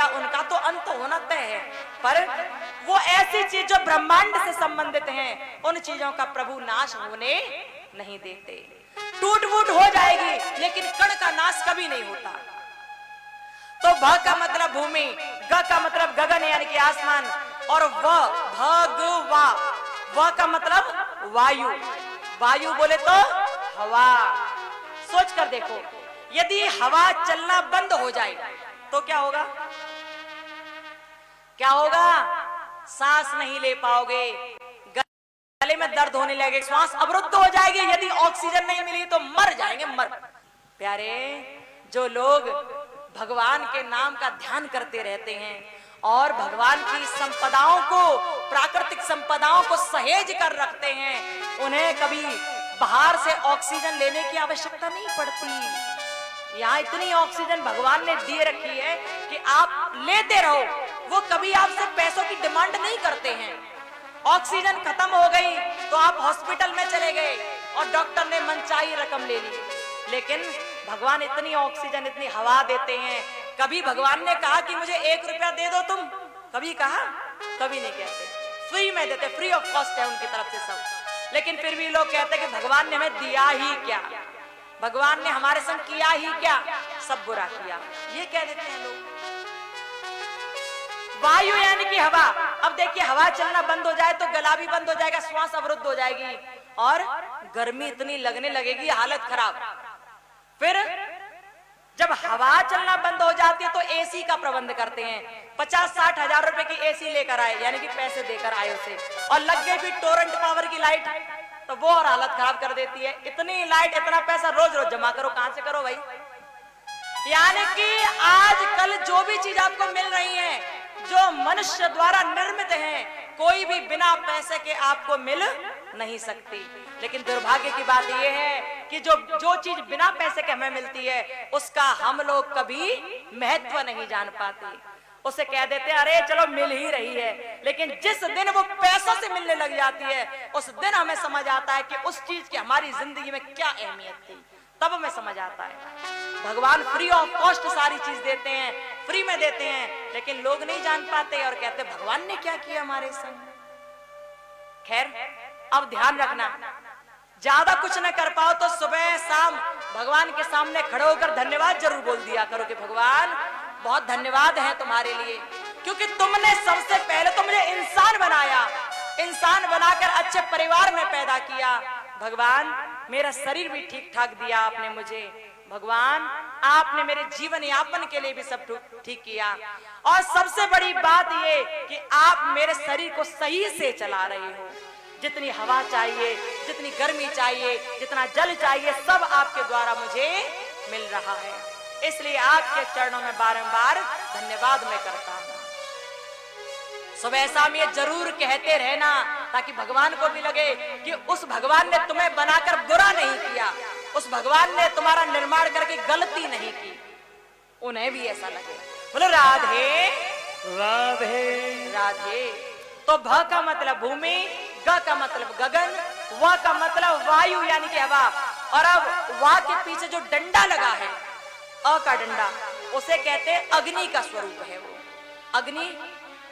भेजा उनका तो अंत होना तय है, पर वो ऐसी चीज जो ब्रह्मांड से संबंधित हैं, उन चीजों का प्रभु नाश होने नहीं देते। टूट फूट हो जाएगी लेकिन कण का नाश कभी नहीं होता। तो भ का मतलब भूमि, ग का मतलब गगन यानी कि आसमान, और भगवा, व का मतलब वायु, वायु बोले तो हवा। सोच कर देखो, यदि हवा चलना बंद हो जाए तो क्या होगा? क्या होगा? सांस नहीं ले पाओगे, गले में दर्द होने लगेगा, श्वास अवरुद्ध हो जाएगी। यदि ऑक्सीजन नहीं मिली तो मर जाएंगे, मर। प्यारे, जो लोग भगवान के नाम का ध्यान करते रहते हैं और भगवान की संपदाओं को, प्राकृतिक संपदाओं को सहेज कर रखते हैं, उन्हें कभी बाहर से ऑक्सीजन लेने की आवश्यकता नहीं पड़ती। यहाँ इतनी ऑक्सीजन भगवान ने दे रखी है कि आप लेते रहो। वो कभी आपसे पैसों की डिमांड नहीं करते हैं। ऑक्सीजन खत्म हो गई तो आप हॉस्पिटल में चले गए और डॉक्टर ने मनचाही रकम ले ली, लेकिन भगवान इतनी ऑक्सीजन, इतनी हवा देते हैं। कभी भगवान ने कहा कि मुझे 1 रुपया दे दो तुम? कभी कहा? कभी नहीं कहते। फ्री में देते, फ्री ऑफ कॉस्ट है उनकी तरफ से सब। लेकिन फिर भी लोग कहते हैं कि भगवान ने हमें दिया ही क्या, भगवान ने हमारे संग किया ही क्या, सब बुरा किया, ये कह देते हैं लोग। वायु यानी कि हवा। अब देखिए, हवा चलना बंद हो जाए तो गला भी बंद हो जाएगा, श्वास अवरुद्ध हो जाएगी और गर्मी इतनी लगने लगेगी, हालत खराब। फिर जब हवा चलना बंद हो जाती है तो एसी का प्रबंध करते हैं। 50-60 हजार रुपए की एसी लेकर आए, यानी कि पैसे देकर आए उसे, और लग गई फिर टोरेंट पावर की लाइट, तो वो और हालत खराब कर देती है। इतनी लाइट, इतना पैसा रोज रोज जमा करो, कहां से करो भाई? यानी कि आजकल जो भी चीज आपको मिल रही है, जो मनुष्य द्वारा निर्मित है, कोई भी बिना पैसे के आपको मिल नहीं सकती। लेकिन दुर्भाग्य की बात यह है कि जो चीज बिना पैसे के हमें मिलती है, उसका हम लोग कभी महत्व नहीं जान पाते। उसे कह देते हैं अरे चलो मिल ही रही है, लेकिन जिस दिन वो पैसों से मिलने लग जाती है, उस दिन हमें समझ आता है कि उस चीज की हमारी जिंदगी में क्या अहमियत थी। तब हमें समझ आता है। भगवान फ्री ऑफ कॉस्ट सारी चीज देते हैं, फ्री में देते हैं, लेकिन लोग नहीं जान पाते और कहते भगवान ने क्या किया हमारे संग। खैर, अब ध्यान रखना, ज्यादा कुछ न कर पाओ तो सुबह शाम भगवान के सामने खड़े होकर धन्यवाद जरूर बोल दिया करो कि भगवान बहुत धन्यवाद है तुम्हारे लिए, क्योंकि तुमने सबसे पहले तो मुझे इंसान बनाया, इंसान बनाकर अच्छे परिवार में पैदा किया। भगवान, मेरा शरीर भी ठीक ठाक दिया आपने मुझे। भगवान, आपने मेरे जीवन यापन के लिए भी सब ठीक किया, और सबसे बड़ी बात ये कि आप मेरे शरीर को सही से चला रहे हो। जितनी हवा चाहिए, जितनी गर्मी चाहिए, जितना जल चाहिए, सब आपके द्वारा मुझे मिल रहा है। इसलिए आपके चरणों में बारंबार धन्यवाद मैं करता हूँ। सुबह शाम ये जरूर कहते रहना, ताकि भगवान को भी लगे कि उस भगवान ने तुम्हें बनाकर बुरा नहीं किया, उस भगवान ने तुम्हारा निर्माण करके गलती नहीं की, उन्हें भी ऐसा लगे। बोलो राधे राधे राधे। तो भ का मतलब भूमि, ग का मतलब गगन, व का मतलब वायु यानी कि हवा, और अब वा के पीछे जो डंडा लगा है, अ का डंडा, उसे कहते हैं अग्नि का स्वरूप है वो। अग्नि,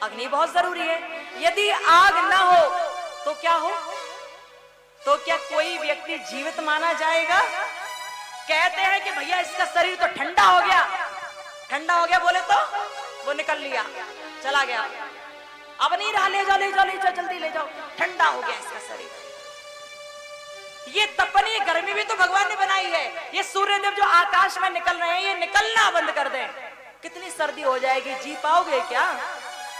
अग्नि बहुत जरूरी है। यदि आग ना हो तो क्या हो? तो क्या कोई व्यक्ति जीवित माना जाएगा? कहते हैं कि भैया इसका शरीर तो ठंडा हो गया, ठंडा हो गया बोले तो वो निकल लिया, चला गया, अब नहीं रहा, ले जाओ ले जाओ ले जाओ, जल्दी ले जाओ, ठंडा हो गया इसका शरीर। ये तपनी गर्मी भी तो भगवान ने बनाई है। ये सूर्यदेव जो आकाश में निकल रहे हैं, ये निकलना बंद कर दें, कितनी सर्दी हो जाएगी, जी पाओगे क्या?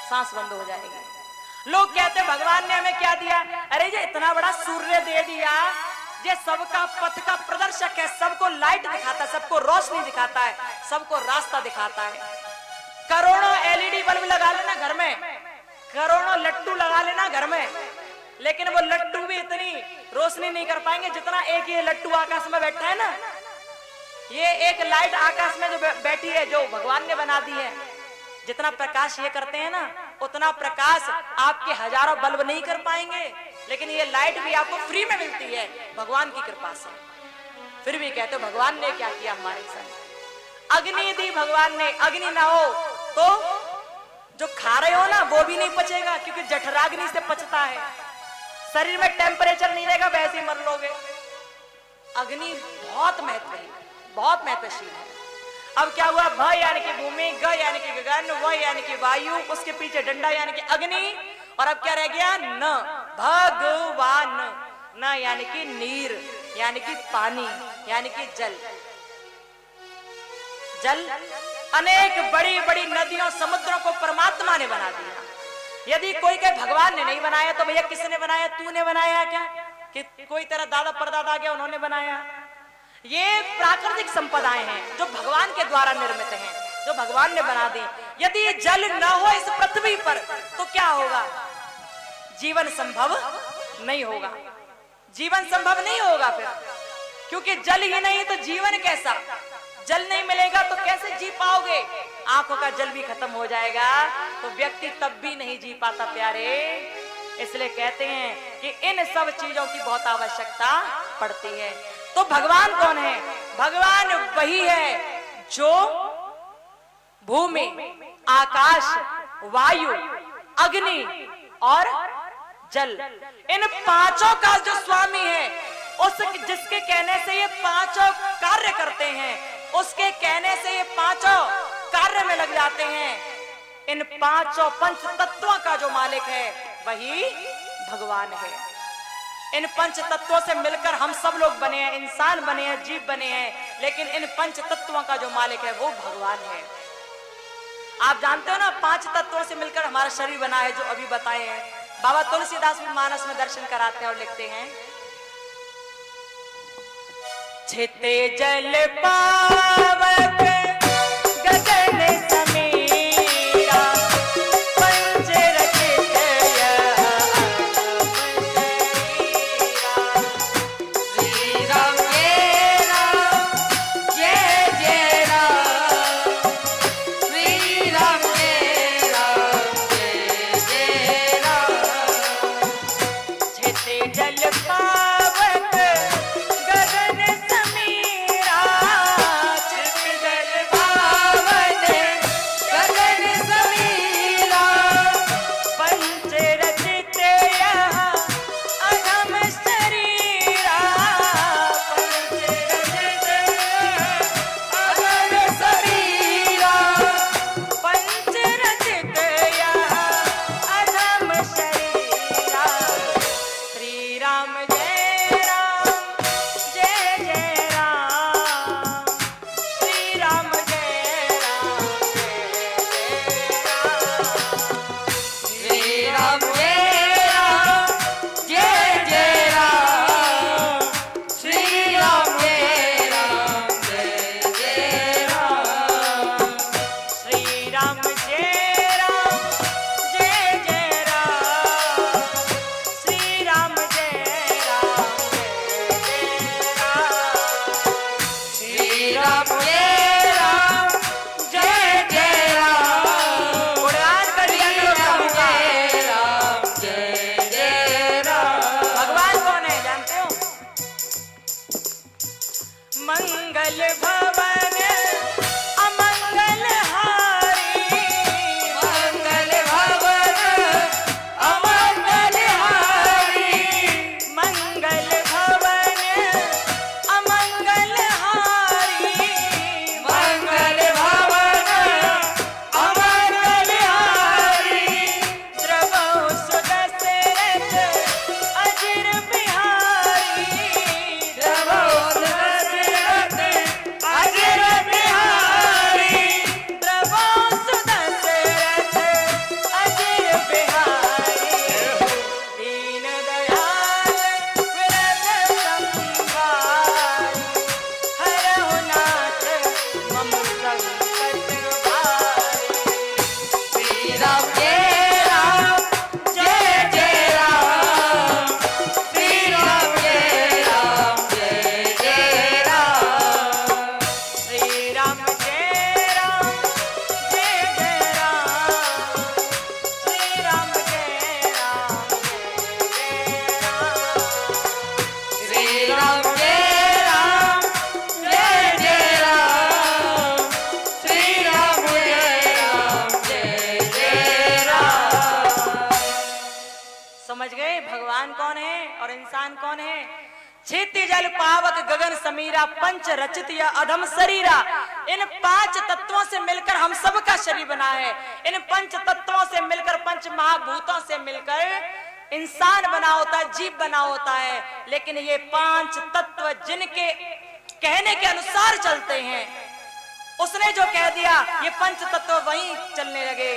सांस बंद हो जाएगी। लोग कहते भगवान ने हमें क्या दिया? अरे ये इतना बड़ा सूर्य दे दिया, ये सबका पथ का प्रदर्शक है, सबको लाइट दिखाता है, सबको रोशनी दिखाता है, सबको रास्ता दिखाता है। करोड़ों एलईडी बल्ब लगा लेना घर में, करोड़ों लट्टू लगा लेना घर में, लेकिन वो लट्टू भी इतनी रोशनी नहीं कर पाएंगे जितना एक ये लट्टू आकाश में बैठा है ना। ये एक लाइट आकाश में जो बैठी है, जो भगवान ने बना दी है, जितना प्रकाश ये करते हैं ना, उतना प्रकाश आपके हजारों बल्ब नहीं कर पाएंगे। लेकिन ये लाइट भी आपको फ्री में मिलती है भगवान की कृपा से। फिर भी कहते भगवान ने क्या किया हमारे साथ? अग्नि दी भगवान ने, अग्नि ना हो तो जो खा रहे हो ना वो भी नहीं पचेगा, क्योंकि जठराग्नि से पचता है। शरीर में टेम्परेचर नहीं रहेगा, वैसे ही मर लोगे। अग्नि बहुत महत्व है, बहुत महत्वशील है। अब क्या हुआ? भ यानी कि भूमि, ग यानी कि गगन, व यानी कि वायु, उसके पीछे डंडा यानी कि अग्नि, और अब क्या रह गया? न, भगवान। न यानी कि नीर, यानी कि पानी, यानी कि जल। जल अनेक बड़ी बड़ी नदियों समुद्रों को परमात्मा ने बना दिया। यदि कोई के भगवान ने नहीं बनाया तो भैया किसने बनाया? तूने बनाया क्या? कि कोई तेरा दादा परदादा आ गया उन्होंने बनाया? ये प्राकृतिक संपदाएं हैं जो भगवान के द्वारा निर्मित हैं, जो भगवान ने बना दी। यदि जल न हो इस पृथ्वी पर तो क्या होगा? जीवन संभव नहीं होगा, जीवन संभव नहीं होगा फिर, क्योंकि जल ही नहीं तो जीवन कैसा? जल नहीं मिलेगा तो कैसे जी पाओगे? आंखों का जल भी खत्म हो जाएगा तो व्यक्ति तब भी नहीं जी पाता प्यारे। इसलिए कहते हैं कि इन सब चीजों की बहुत आवश्यकता पड़ती है। तो भगवान कौन है? भगवान वही है जो भूमि, आकाश, वायु, अग्नि और जल, इन पांचों का जो स्वामी है, उस जिसके कहने से ये पांचों कार्य करते हैं, उसके कहने से ये पांचों कार्य में लग जाते हैं। इन पांचों पंच तत्वों का जो मालिक है वही भगवान है। इन पंच तत्वों से मिलकर हम सब लोग बने हैं, इंसान बने हैं, जीव बने हैं, लेकिन इन पंच तत्वों का जो मालिक है वो भगवान है। आप जानते हो ना, पांच तत्वों से मिलकर हमारा शरीर बना है, जो अभी बताए हैं। बाबा तुलसीदास भी मानस में दर्शन कराते हैं और लिखते हैं, छिते जल पावक गगन समीरा, पंच रचित श्री राम जय राम, जय जय राम, श्री राम जय राम, जय जय राम। छिते जल पावक गगन समीरा, छित जल पावन गगन समीरा, पंच रचित यह अधम शरीरा, पंच रचित अधम शरीरा, पंच रचित यह अधम शरीरा। श्री राम जय और इंसान कौन है? क्षिति जल पावक गगन समीरा पंच रचित या अधम शरीरा। इन 5 तत्वों से मिलकर हम सबका शरीर बना है। इन 5 तत्वों से मिलकर, 5 महाभूतों से मिलकर इंसान बना होता है, जीव बना होता है। लेकिन ये 5 तत्व जिनके कहने के अनुसार चलते हैं, उसने जो कह दिया ये 5 तत्व वहीं चलने लगे।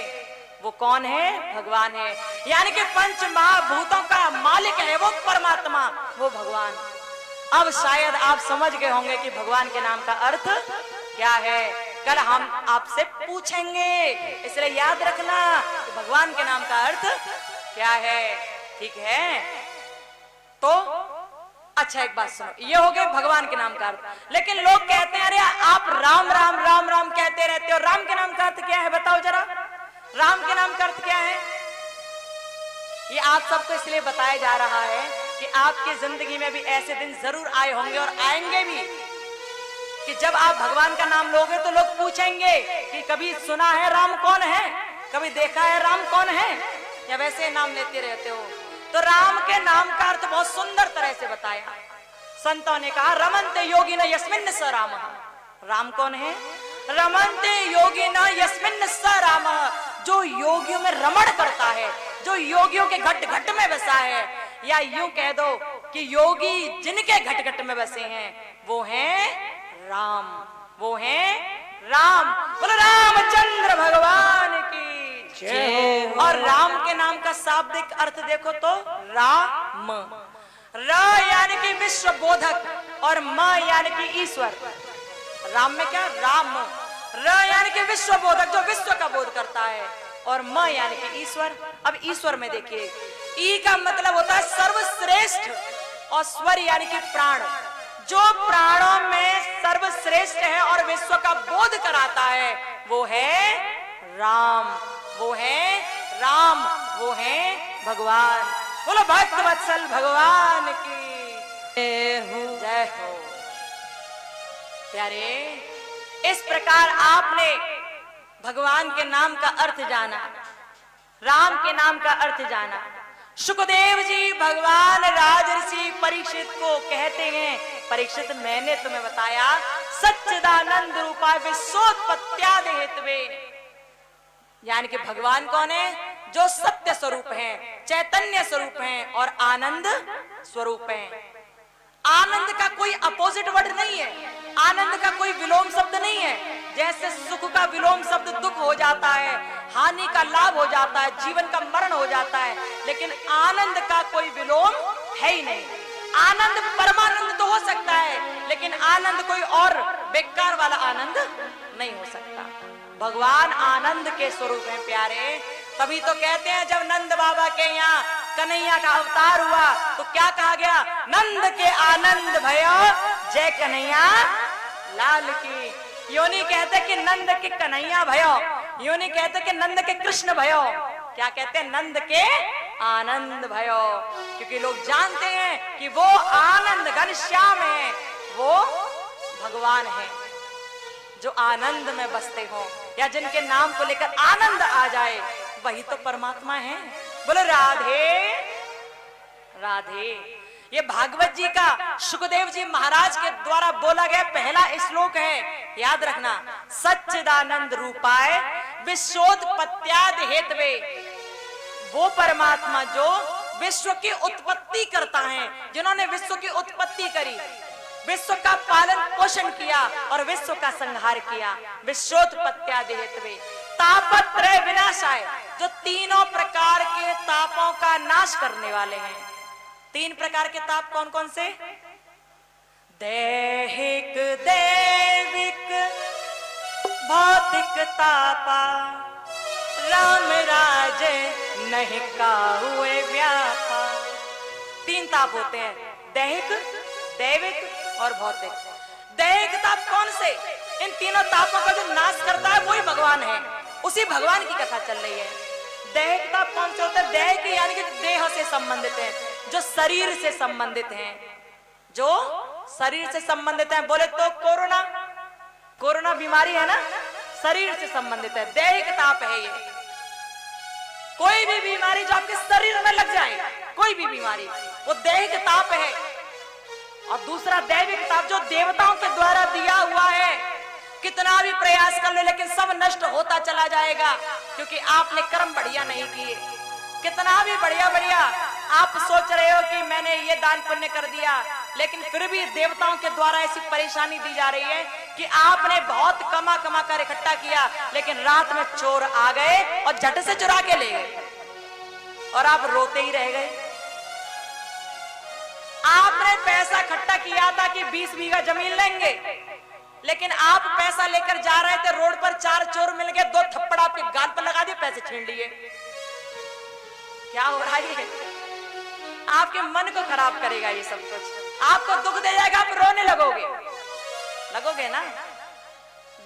वो कौन है? भगवान है। यानी कि 5 महाभूतों का मालिक है वो परमात्मा, वो भगवान। अब शायद आप समझ गए होंगे कि भगवान के नाम का अर्थ क्या है। कल हम आपसे पूछेंगे, इसलिए याद रखना कि भगवान के नाम का अर्थ क्या है। ठीक है? तो अच्छा एक बात सुनो, ये हो गए भगवान के नाम का अर्थ। लेकिन लोग कहते हैं अरे आप राम राम राम राम कहते रहते हो, राम के नाम का अर्थ क्या है बताओ जरा। राम के नाम का अर्थ क्या है? ये आप सबको इसलिए बताया जा रहा है कि आपकी जिंदगी में भी ऐसे दिन जरूर आए होंगे और आएंगे भी कि जब आप भगवान का नाम लोगे तो लोग पूछेंगे कि कभी सुना है राम कौन है, कभी देखा है राम कौन है, या वैसे नाम लेते रहते हो। तो राम के नाम का अर्थ बहुत सुंदर तरह से बताया संतों ने। कहा रमन्ते योगी न यस्मिन् स राम। राम कौन है? रमन्ते योगी न यस्मिन् स राम, जो योगियों में रमण करता है, जो योगियों के घट घट में बसा है। या यूं कह दो कि योगी जिनके घट घट में बसे हैं वो हैं राम, वो हैं राम। बोलो रामचंद्र भगवान की जय। और राम के नाम का शाब्दिक अर्थ देखो तो राम। र यानी कि विश्व बोधक और म यानी कि ईश्वर। राम में क्या? राम। र यानी कि विश्व बोधक, जो विश्व का बोध करता है, और म यानी कि ईश्वर। अब ईश्वर में देखिए, ई का मतलब होता है सर्वश्रेष्ठ, और स्वर यानी कि प्राण। जो प्राणों में सर्वश्रेष्ठ है और विश्व का बोध कराता है वो है राम, वो है राम, वो है भगवान। बोलो भक्त वत्सल भगवान की जय हो, जय हो। प्यारे, इस प्रकार आपने भगवान के नाम का अर्थ जाना, राम के नाम का अर्थ जाना। सुखदेव जी भगवान राजर्षि परीक्षित को कहते हैं, परीक्षित मैंने तुम्हें बताया सच्चिदानंद रूपा विश्वोत्पत्त्यादि हेतवे। यानी कि भगवान कौन है? जो सत्य स्वरूप है, चैतन्य स्वरूप है और आनंद स्वरूप है। आनंद का कोई अपोजिट वर्ड नहीं है, आनंद का कोई विलोम शब्द नहीं है। जैसे सुख का विलोम शब्द दुख हो जाता है, हानि का लाभ हो जाता है, जीवन का मरण हो जाता है, लेकिन आनंद का कोई विलोम है ही नहीं। आनंद परमानंद तो हो सकता है, लेकिन आनंद कोई और बेकार वाला आनंद नहीं हो सकता। भगवान आनंद के स्वरूप हैं प्यारे। तभी तो कहते हैं जब नंद बाबा के यहाँ कन्हैया का अवतार हुआ तो क्या कहा गया? नंद के आनंद भयो जय कन्हैया लाल की। यो नहीं कहते कि नंद के कन्हैया भयो, यो नहीं कहते कि नंद के कृष्ण भयो, क्या कहते हैं? नंद के आनंद भयो। क्योंकि लोग जानते हैं कि वो आनंद घनश्याम है, वो भगवान है जो आनंद में बसते हो, या जिनके नाम को लेकर आनंद आ जाए वही तो परमात्मा है। बोलो राधे राधे। ये भागवत जी का सुखदेव जी महाराज के द्वारा बोला गया पहला श्लोक है, याद रखना। सच्चिदानंद रूपाय विश्वोत्पत्त्यादि हेतवे। वो परमात्मा जो विश्व की उत्पत्ति करता है, जिन्होंने विश्व की उत्पत्ति करी, विश्व का पालन पोषण किया और विश्व का संहार किया। विश्वोत्पत्त्यादि हेतवे तापत्रय विनाशाय, जो तीनों प्रकार के तापों का नाश करने वाले हैं। 3 प्रकार के ताप कौन कौन से? दैहिक दैविक भौतिक तापा, राम राज नहीं काहुए व्यापा। 3 ताप होते हैं, दैहिक, दैविक और भौतिक। दैहिक ताप कौन से? इन तीनों तापों का जो नाश करता है वही भगवान है, उसी भगवान की कथा चल रही है। दैहिक ताप कौन से होते हैं? दैहिक यानी कि देह से संबंधित है, जो शरीर से संबंधित हैं, जो शरीर से संबंधित हैं। बोले तो कोरोना, कोरोना बीमारी है ना, शरीर से संबंधित है, दैहिक ताप है ये। कोई भी बीमारी जो आपके शरीर में लग जाए, कोई भी बीमारी, वो दैहिक ताप है। और दूसरा दैविक ताप जो देवताओं के द्वारा दिया हुआ है, कितना भी प्रयास कर ले लेकिन सब नष्ट होता चला जाएगा, क्योंकि आपने कर्म बढ़िया नहीं किए। कितना भी बढ़िया बढ़िया आप सोच रहे हो कि मैंने ये दान पुण्य कर दिया, लेकिन फिर भी देवताओं के द्वारा ऐसी परेशानी दी जा रही है कि आपने बहुत कमा कमा कर इकट्ठा किया, लेकिन रात में चोर आ गए और झट से चुरा के ले गए और आप रोते ही रह गए। आपने पैसा इकट्ठा किया था कि 20 बीघा जमीन लेंगे, लेकिन आप पैसा लेकर जा रहे थे, रोड पर 4 चोर मिल गए, 2 थप्पड़ आपके गाल पर लगा दिए, पैसे छीन लिए। क्या हो रहा है? आपके मन को खराब करेगा ये सब कुछ, आपको दुख दे जाएगा, आप रोने लगोगे ना।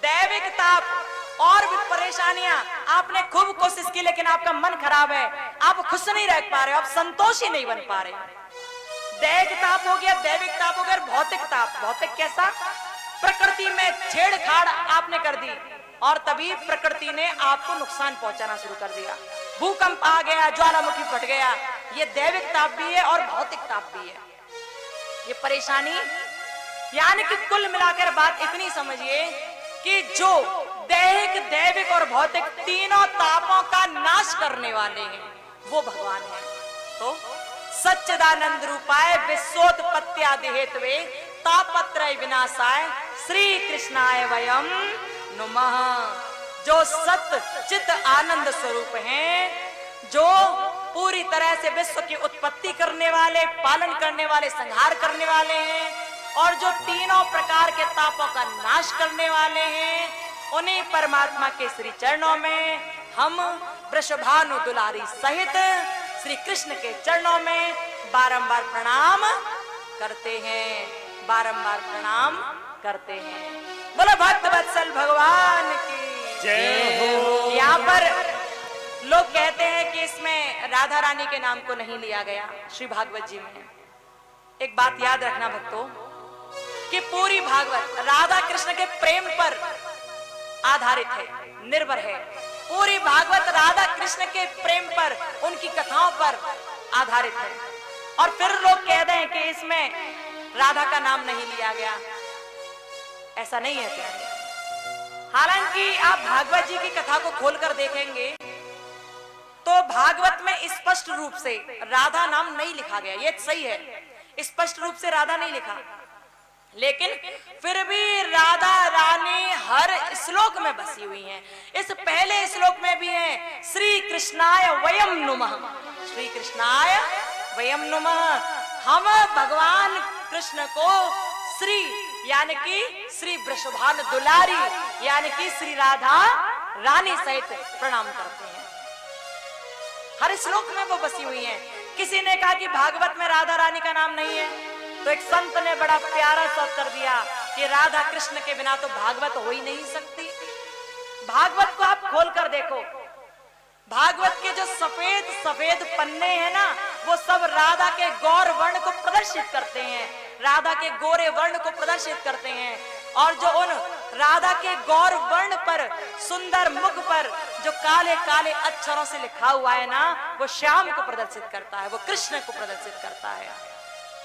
दैविक ताप और भी परेशानियां, आपने खूब कोशिश की लेकिन आपका मन खराब है, आप खुश नहीं रह पा रहे हो, आप संतोषी नहीं बन पा रहे। दैविक ताप हो गया, दैविक ताप हो गया। भौतिक ताप, भौतिक कैसा? प्रकृति में छेड़छाड़ आपने कर दी और तभी प्रकृति ने आपको नुकसान पहुंचाना शुरू कर दिया। भूकंप आ गया, ज्वालामुखी फट गया, ये दैविक ताप भी है और भौतिक ताप भी है। ये परेशानी, यानी कि कुल मिलाकर बात इतनी समझिए कि जो दैहिक, दैविक और भौतिक तीनों तापों का नाश करने वाले हैं वो भगवान है। तो सच्चिदानंद रूपाय विश्वोत्पत्त्यादि हेतवे तापत्रय विनाशाय श्री कृष्णाय वयम नमः। जो सत्य चित आनंद स्वरूप हैं, जो पूरी तरह से विश्व की उत्पत्ति करने वाले, पालन करने वाले, संहार करने वाले हैं, और जो तीनों प्रकार के तापों का नाश करने वाले हैं, उन्हीं परमात्मा के श्री चरणों में हम वृषभानु दुलारी सहित श्री कृष्ण के चरणों में बारंबार प्रणाम करते हैं, बारंबार प्रणाम करते हैं। बोलो भक्त वत्सल भगवान की जय हो। यहाँ पर लोग कहते हैं कि इसमें राधा रानी के नाम को नहीं लिया गया श्री भागवत जी में। एक बात याद रखना भक्तों कि पूरी भागवत राधा कृष्ण के प्रेम पर आधारित है, निर्भर है। पूरी भागवत राधा कृष्ण के प्रेम पर, उनकी कथाओं पर आधारित है। और फिर लोग कहते हैं कि इसमें राधा का नाम नहीं लिया गया। ऐसा नहीं है प्यारे। हालांकि आप भागवत जी की कथा को खोलकर देखेंगे तो भागवत में स्पष्ट रूप से राधा नाम नहीं लिखा गया, ये सही है, स्पष्ट रूप से राधा नहीं लिखा, लेकिन फिर भी राधा रानी हर श्लोक में बसी हुई हैं। इस पहले श्लोक में भी है श्री कृष्णाय वयम नुमः, श्री कृष्णाय वयम नुमः। हम भगवान कृष्ण को श्री यानी कि श्री वृषभानु दुलारी यानी कि श्री राधा रानी सहित प्रणाम करते हैं। हर श्लोक में वो बसी हुई हैं। किसी ने कहा कि भागवत में राधा रानी का नाम नहीं है, तो एक संत ने बड़ा प्यारा सा उत्तर दिया कि राधा कृष्ण के बिना तो भागवत हो ही नहीं सकती। भागवत को आप खोलकर देखो, भागवत के जो सफेद सफेद पन्ने हैं ना, वो सब राधा के गौर वर्ण को प्रदर्शित करते हैं, राधा के गोरे वर्ण को प्रदर्शित करते हैं। और जो उन राधा के गौर वर्ण पर, सुंदर मुख पर जो काले काले अक्षरों से लिखा हुआ है ना, वो श्याम को प्रदर्शित करता है, वो कृष्ण को प्रदर्शित करता है।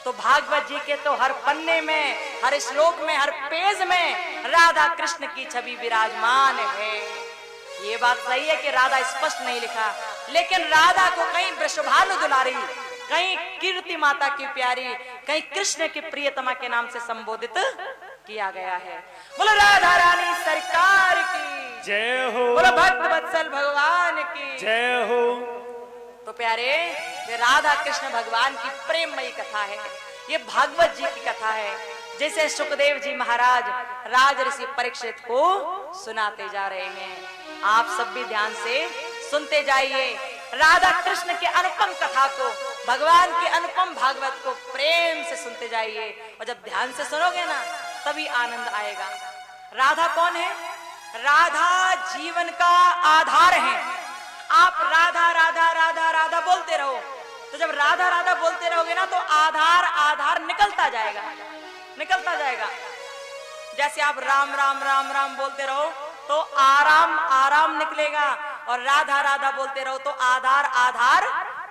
तो भागवत जी के तो हर पन्ने में, हर श्लोक में, हर पेज में राधा कृष्ण की छवि विराजमान है। ये बात सही है कि राधा स्पष्ट नहीं लिखा, लेकिन राधा को कहीं वृषभानु दुलारी, कहीं कीर्ति माता की प्यारी, कहीं कृष्ण के प्रियतमा के नाम से संबोधित किया गया है। बोलो राधा रानी सरकार की जय हो। बोलो भक्त वत्सल भगवान की जय हो। तो प्यारे, ये राधा कृष्ण भगवान की प्रेममयी कथा है, ये भागवत जी की कथा है, जैसे सुखदेव जी महाराज राज ऋषि परीक्षित को सुनाते जा रहे हैं। आप सब भी ध्यान से सुनते जाइए राधा कृष्ण के अनुपम कथा को, भगवान के अनुपम भागवत को प्रेम से सुनते जाइए। और जब ध्यान से सुनोगे ना, तभी आनंद आएगा। राधा कौन है? राधा जीवन का आधार है। आप राधा राधा राधा राधा बोलते रहो, तो जब राधा राधा बोलते रहोगे ना, तो आधार आधार निकलता जाएगा, निकलता जाएगा। जैसे आप राम राम राम राम बोलते रहो तो आराम आराम निकलेगा, और राधा राधा बोलते रहो तो आधार आधार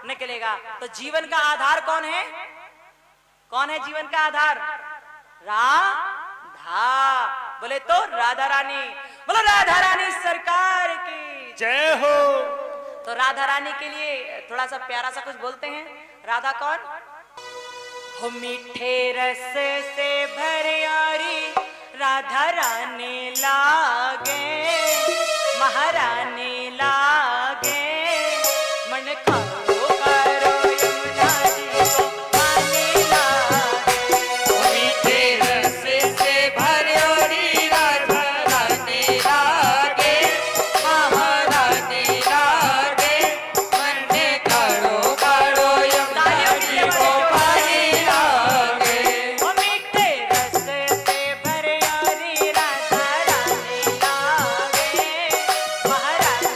निकलेगा। तो जीवन का आधार कौन है? कौन है जीवन का आधार? राधा। बोले तो राधा रानी। बोलो राधा रानी सरकार की जय हो। तो राधा रानी के लिए थोड़ा सा प्यारा सा कुछ बोलते हैं। राधा कौन? हो मीठे रस से भरियारी राधा रानी लागे, महारानी लागे, मन करो करो यमुना जी को पानी लागे। मीठे रस से भरियोरी राधा रानी लागे, महारानी लागे, मन करो करो यमुना जी को पानी लागे। ओ मीठे रस से भरियारी राधा रानी लागे, महारानी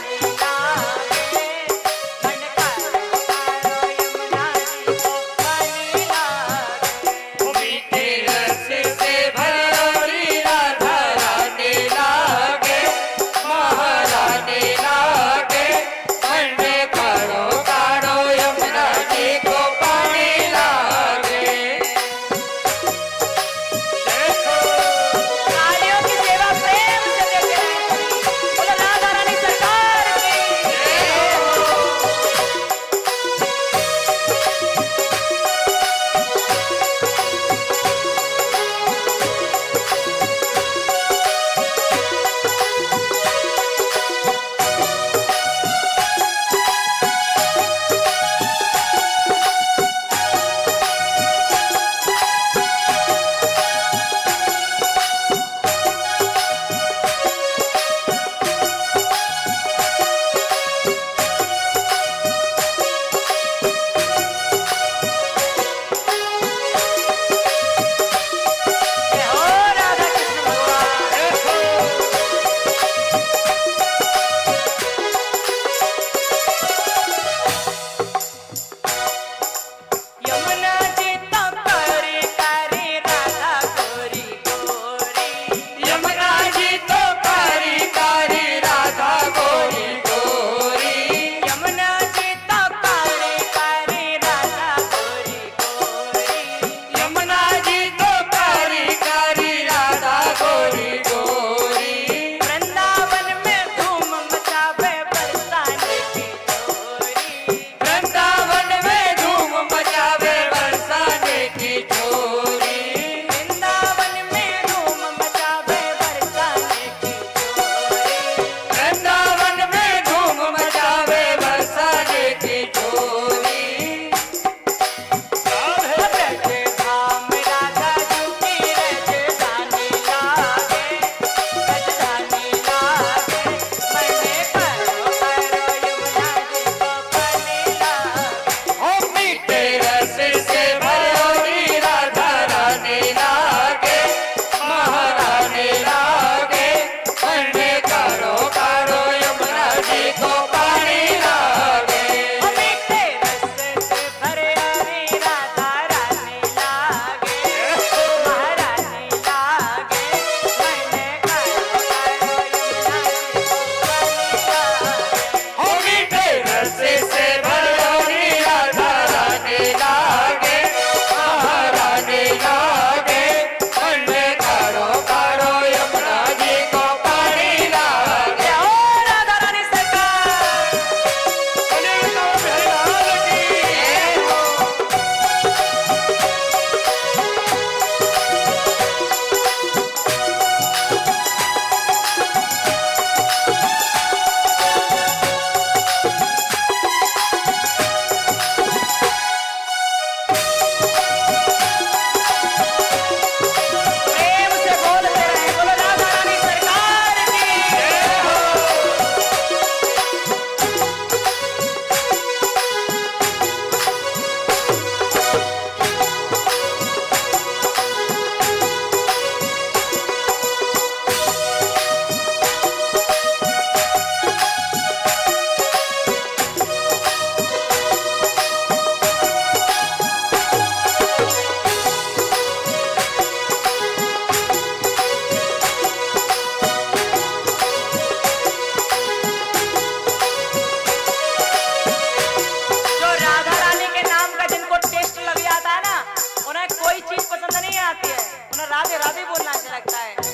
आती है, उन्हें राधे राधे बोलना अच्छा लगता है।